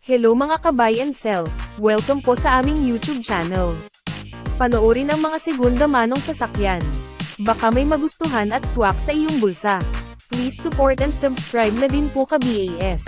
Hello mga ka-buy and sell, welcome po sa aming YouTube channel. Panoorin ang mga segunda manong sasakyan. Baka may magustuhan at swak sa iyong bulsa. Please support and subscribe na din po ka-BAS.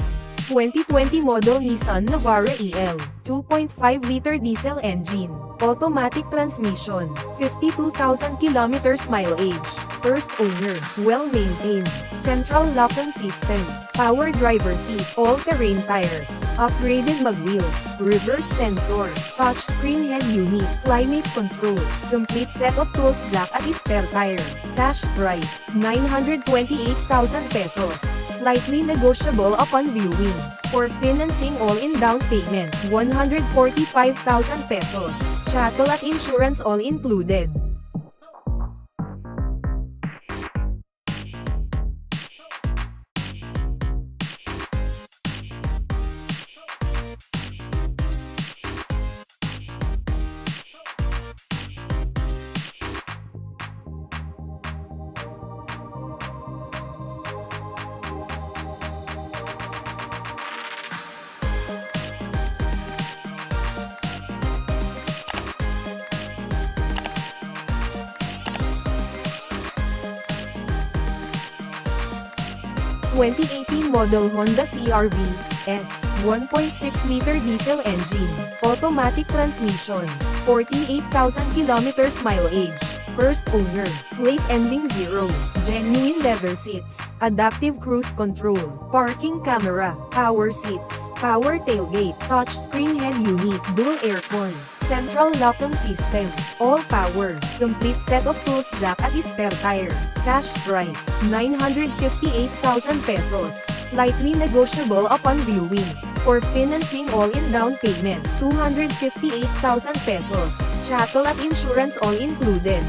2020 model Nissan Navara EL, 2.5-liter diesel engine, automatic transmission, 52,000 kilometers mileage, first owner, well-maintained, central locking system, power driver seat, all-terrain tires, upgraded mag-wheels, reverse sensor, touchscreen head unit, climate control, complete set of tools jack at spare tire, cash price, 928,000 pesos. Slightly negotiable upon viewing. For financing all-in down payment, 145,000 pesos. Chattel at insurance all included. (2018) model Honda CR-V S 1.6-liter diesel engine, automatic transmission, 48,000 kilometers mileage, first owner, plate ending 0, genuine leather seats, adaptive cruise control, parking camera, power seats, power tailgate, touchscreen head unit, dual aircon, central locking system, all power, complete set of tools jack at spare tire, cash price, 958,000 pesos, slightly negotiable upon viewing. For financing all-in down payment, 258,000 pesos, chattel at insurance all included.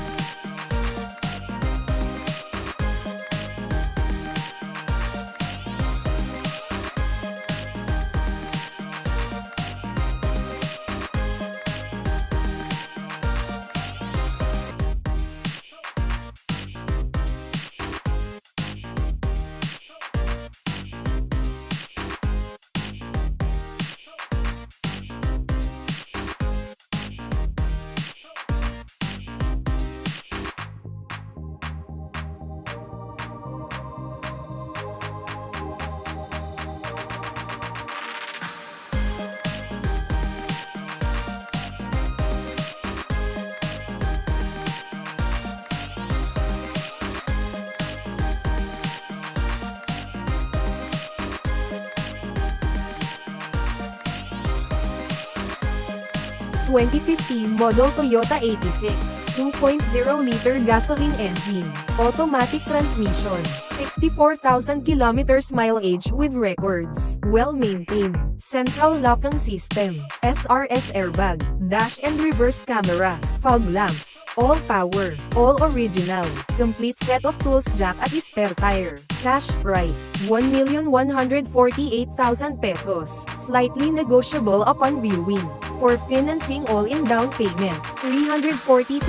(2015) model Toyota 86, 2.0-liter gasoline engine, automatic transmission, 64,000 kilometers mileage with records, well-maintained, central locking system, SRS airbag, dash and reverse camera, fog lamps, all power, all original, complete set of tools jack at spare tire, cash price, 1,148,000 pesos, slightly negotiable upon viewing. For financing all-in down payment, 342,000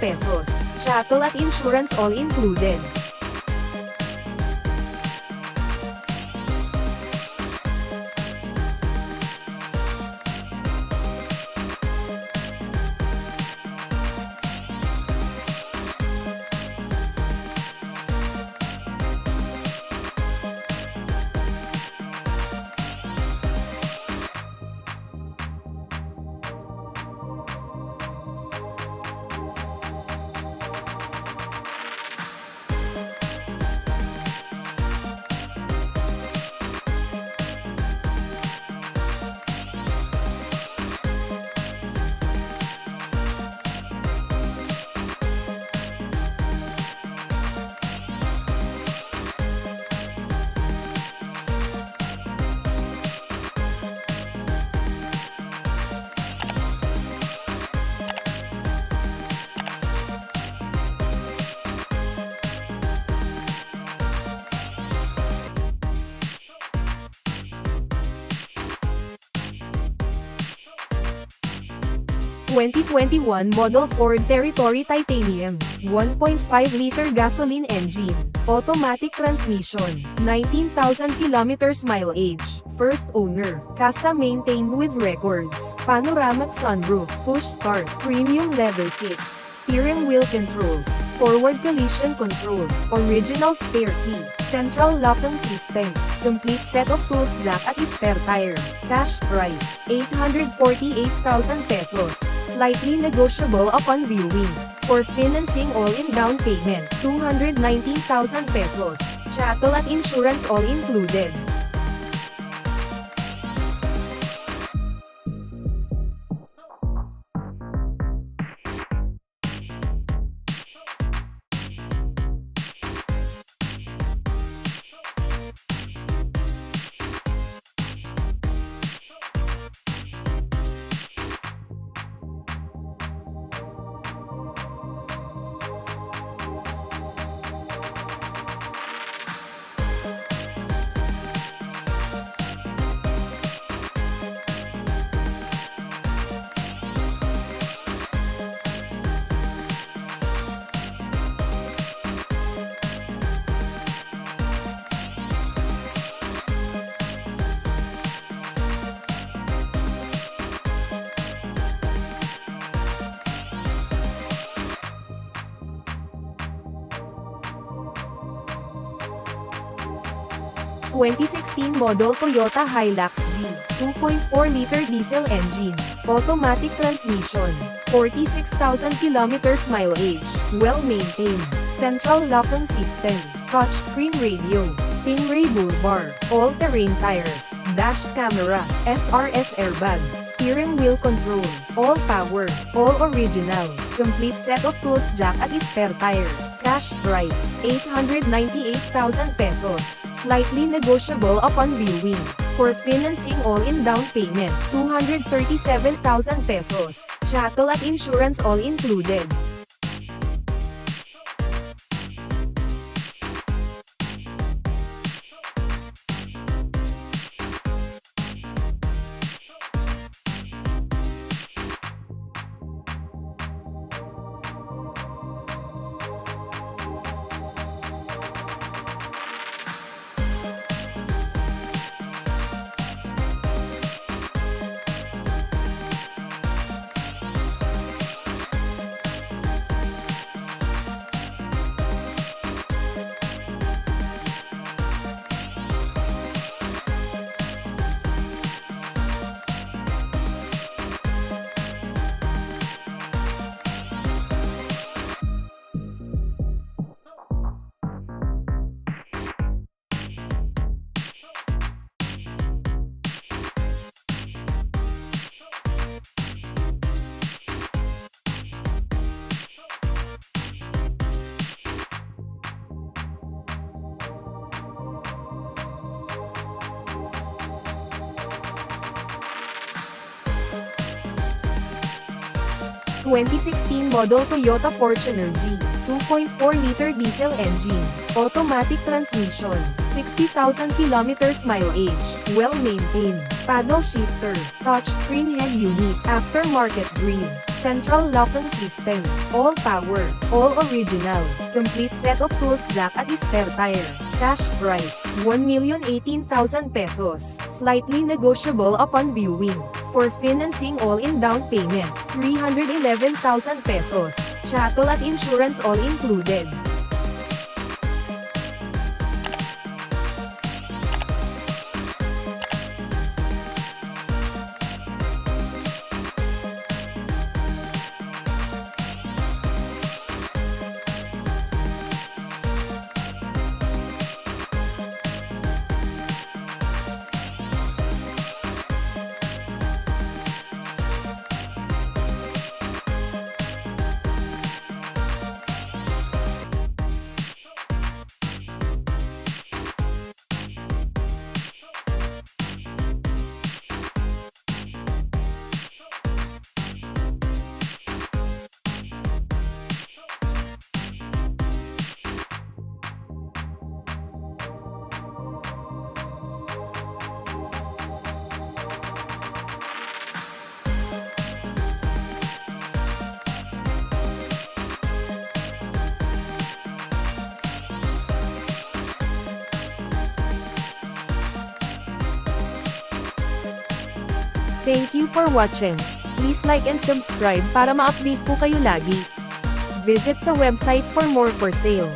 pesos, chattel at insurance all included. (2021) model Ford Territory Titanium, 1.5-liter gasoline engine, automatic transmission, 19,000 kilometers mileage, first owner. Casa maintained with records. Panoramic sunroof, push start, premium leather seats, steering wheel controls, forward collision control, original spare key, central locking system, complete set of tools jack at spare tire. Cash price, 848,000 pesos, slightly negotiable upon viewing. For financing all-in down payment, 219,000 pesos. Chattel at insurance all included. (2016) model Toyota Hilux G, 2.4-liter diesel engine, automatic transmission, 46,000 kilometers mileage, well-maintained, central locking system, touchscreen radio, Stingray bull bar, all-terrain tires, dash camera, SRS airbag, steering wheel control, all power, all original, complete set of tools jack at spare tire. Cash price, 898,000 pesos, slightly negotiable upon viewing. For financing all-in down payment, 237,000 pesos. Chattel at insurance all included. (2016) model Toyota Fortuner G, 2.4-liter diesel engine, automatic transmission, 60,000 kilometers mileage, well-maintained, paddle shifter, touchscreen head unit, aftermarket grille, central locking system, all power, all original, complete set of tools jack at spare tire. Cash price, 1,018,000 pesos, slightly negotiable upon viewing. For financing all-in down payment, 311,000 pesos. Chattel at insurance all included. Thank you for watching. Please like and subscribe para ma-update po kayo lagi. Visit sa website for more for sale.